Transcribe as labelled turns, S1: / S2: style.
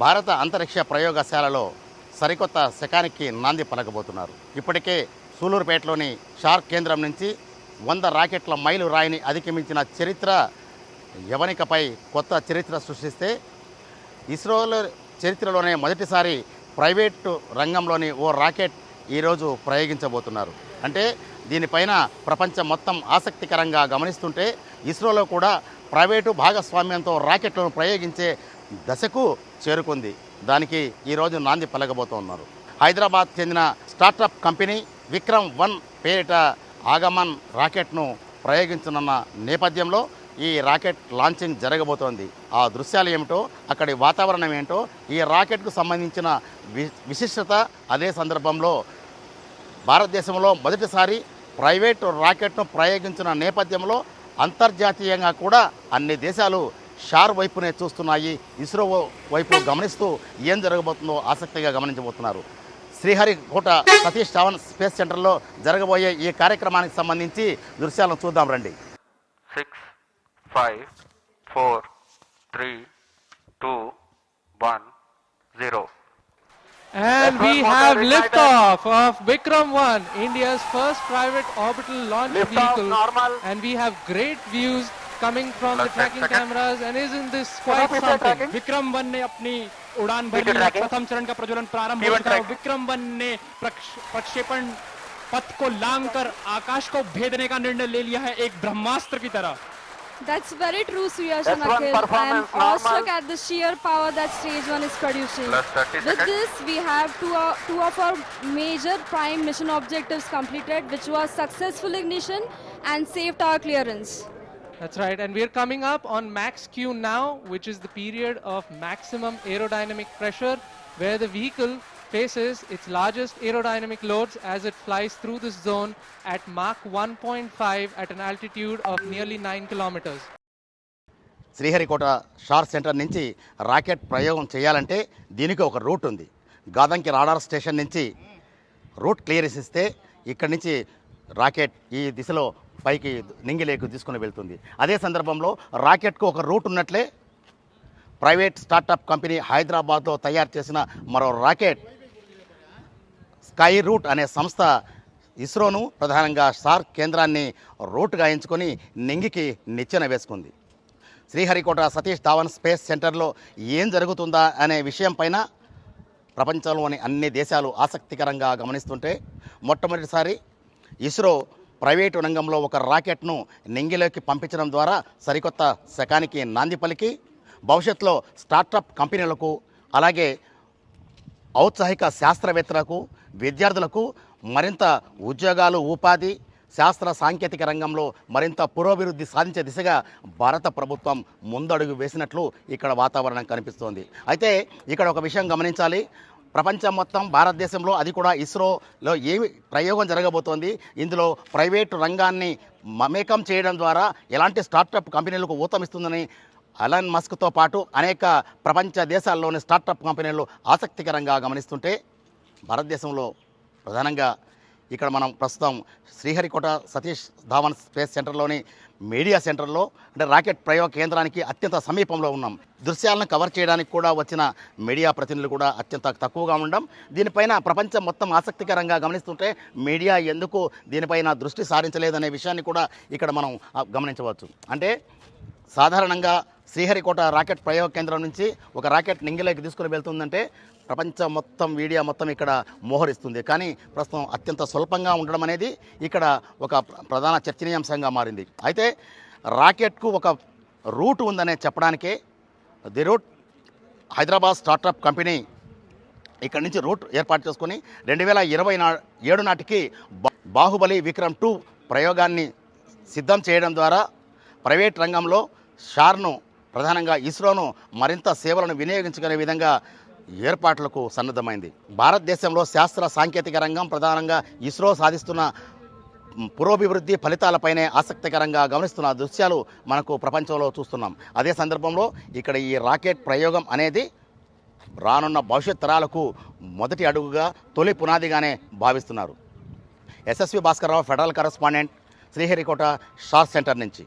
S1: భారత అంతరిక్ష ప్రయోగశాలలో సరికొత్త శకానికి నాంది పలకబోతున్నారు. ఇప్పటికే సూలూరుపేటలోని షార్క్ కేంద్రం నుంచి 100 రాకెట్ల మైలు రాయిని అధిగమించిన చరిత్ర యవనికపై కొత్త చరిత్ర సృష్టిస్తే ఇస్రోలో చరిత్రలోనే మొదటిసారి ప్రైవేటు రంగంలోని ఓ రాకెట్ ఈరోజు ప్రయోగించబోతున్నారు. అంటే దీనిపైన ప్రపంచం మొత్తం ఆసక్తికరంగా గమనిస్తుంటే ఇస్రోలో కూడా ప్రైవేటు భాగస్వామ్యంతో రాకెట్లను ప్రయోగించే దశకు చేరుకుంది. దానికి ఈరోజు నాంది పలకబోతున్నారు. హైదరాబాద్ చెందిన స్టార్టప్ కంపెనీ విక్రమ్-1 పేరిట ఆగమన్ రాకెట్ను ప్రయోగించనున్న నేపథ్యంలో ఈ రాకెట్ లాంచింగ్ జరగబోతోంది. ఆ దృశ్యాలు ఏమిటో, అక్కడి వాతావరణం ఏంటో, ఈ రాకెట్కు సంబంధించిన విశిష్టత, అదే సందర్భంలో భారతదేశంలో మొదటిసారి ప్రైవేటు రాకెట్ను ప్రయోగించిన నేపథ్యంలో అంతర్జాతీయంగా కూడా అన్ని దేశాలు షార్ వైపునే చూస్తున్నాయి. ఇస్రో వైపు గమనిస్తూ ఏం జరగబోతుందో ఆసక్తిగా గమనించబోతున్నారు. శ్రీహరికోట సతీష్ ధావన్ స్పేస్ సెంటర్లో జరగబోయే ఈ కార్యక్రమానికి సంబంధించి దృశ్యాలను చూద్దాం రండి.
S2: 6, 5, 4, 3, 2, 1, 0.
S3: And we have liftoff of Vikram-1, India's first private orbital launch vehicle. And we have great views coming from the tracking cameras. And isn't this quite something?
S4: विक्रम-1 ने अपनी उड़ान भरी, प्रथम चरण का प्रज्वलन प्रारंभ हो चुका है. विक्रम-1 ने प्रक्षेपण पथ को लांघकर आकाश को भेदने का निर्णय ले लिया है, एक ब्रह्मास्त्र की तरह.
S5: That's very true, Suyash and Akhil. I am awestruck at the sheer power that Stage 1 is producing. With this, we have two of our major prime mission objectives completed, which was successful ignition and safe tower clearance.
S3: That's right, and we're coming up on max Q now, which is the period of maximum aerodynamic pressure, where the vehicle faces its largest aerodynamic loads as it flies through this zone at Mach 1.5 at an altitude of nearly 9 kilometers.
S1: Sriharikota SHAR centre నుంచి rocket ప్రయోగం చేయాలంటే దీనికి ఒక route ఉంది. Gadanki radar station నుంచి route clearance ఇస్తే ఇక్కడి నుంచి రాకెట్ ఈ దిశలో పైకి నింగిలేకు తీసుకుని వెళ్తుంది. అదే సందర్భంలో రాకెట్కు ఒక రూట్ ఉన్నట్లే ప్రైవేట్ స్టార్టప్ కంపెనీ హైదరాబాద్లో తయారు చేసిన మరో రాకెట్ స్కై రూట్ అనే సంస్థ ఇస్రోను ప్రధానంగా షార్క్ కేంద్రాన్ని రూట్గా ఎంచుకొని నింగికి నిచ్చెన వేసుకుంది. శ్రీహరికోట సతీష్ ధావన్ స్పేస్ సెంటర్లో ఏం జరుగుతుందా అనే విషయం పైన ప్రపంచంలోని అన్ని దేశాలు ఆసక్తికరంగా గమనిస్తుంటే మొట్టమొదటిసారి ఇస్రో ప్రైవేటు రంగంలో ఒక రాకెట్ను నింగిలోకి పంపించడం ద్వారా సరికొత్త శకానికి నాంది పలికి భవిష్యత్తులో స్టార్టప్ కంపెనీలకు అలాగే ఔత్సాహిక శాస్త్రవేత్తలకు విద్యార్థులకు మరింత ఉద్యోగాలు, ఉపాధి, శాస్త్ర సాంకేతిక రంగంలో మరింత పురోభివృద్ధి సాధించే దిశగా భారత ప్రభుత్వం ముందడుగు వేసినట్లు ఇక్కడ వాతావరణం కనిపిస్తోంది. అయితే ఇక్కడ ఒక విషయం గమనించాలి. ప్రపంచం మొత్తం భారతదేశంలో, అది కూడా ఇస్రోలో ఏమి ప్రయోగం జరగబోతోంది, ఇందులో ప్రైవేటు రంగాన్ని మమేకం చేయడం ద్వారా ఎలాంటి స్టార్టప్ కంపెనీలకు ఊతమిస్తుందని ఎలాన్ మస్క్తో పాటు అనేక ప్రపంచ దేశాల్లోని స్టార్టప్ కంపెనీలు ఆసక్తికరంగా గమనిస్తుంటే భారతదేశంలో ప్రధానంగా ఇక్కడ మనం ప్రస్తుతం శ్రీహరికోట సతీష్ ధావన్ స్పేస్ సెంటర్లోని మీడియా సెంటర్లో, అంటే రాకెట్ ప్రయోగ కేంద్రానికి అత్యంత సమీపంలో ఉన్నాం. దృశ్యాలను కవర్ చేయడానికి కూడా వచ్చిన మీడియా ప్రతినిధులు కూడా అత్యంత తక్కువగా ఉండడం, దీనిపైన ప్రపంచం మొత్తం ఆసక్తికరంగా గమనిస్తుంటే మీడియా ఎందుకు దీనిపైన దృష్టి సారించలేదనే విషయాన్ని కూడా ఇక్కడ మనం గమనించవచ్చు. అంటే సాధారణంగా శ్రీహరికోట రాకెట్ ప్రయోగ కేంద్రం నుంచి ఒక రాకెట్ నింగిలోకి తీసుకుని వెళ్తుందంటే ప్రపంచం మొత్తం, మీడియా మొత్తం ఇక్కడ మోహరిస్తుంది. కానీ ప్రస్తుతం అత్యంత స్వల్పంగా ఉండడం అనేది ఇక్కడ ఒక ప్రధాన చర్చనీయాంశంగా మారింది. అయితే రాకెట్కు ఒక రూట్ ఉందనే చెప్పడానికే the route Hyderabad startup company ఇక్కడి నుంచి రూట్ ఏర్పాటు చేసుకొని 2027 నాటికి బాహుబలి విక్రమ్-2 ప్రయోగాన్ని సిద్ధం చేయడం ద్వారా ప్రైవేట్ రంగంలో షార్ను, ప్రధానంగా ఇస్రోను మరింత సేవలను వినియోగించుకునే విధంగా ఏర్పాట్లకు సన్నద్ధమైంది. భారతదేశంలో శాస్త్ర సాంకేతిక రంగం, ప్రధానంగా ఇస్రో సాధిస్తున్న పురోభివృద్ధి ఫలితాలపైనే ఆసక్తికరంగా గమనిస్తున్న దృశ్యాలు మనకు ప్రపంచంలో చూస్తున్నాం. అదే సందర్భంలో ఇక్కడ ఈ రాకెట్ ప్రయోగం అనేది రానున్న భవిష్యత్ తరాలకు మొదటి అడుగుగా, తొలి పునాదిగానే భావిస్తున్నారు. SSV Bhaskar Rao, federal correspondent, Sriharikota SHAR centre నుంచి.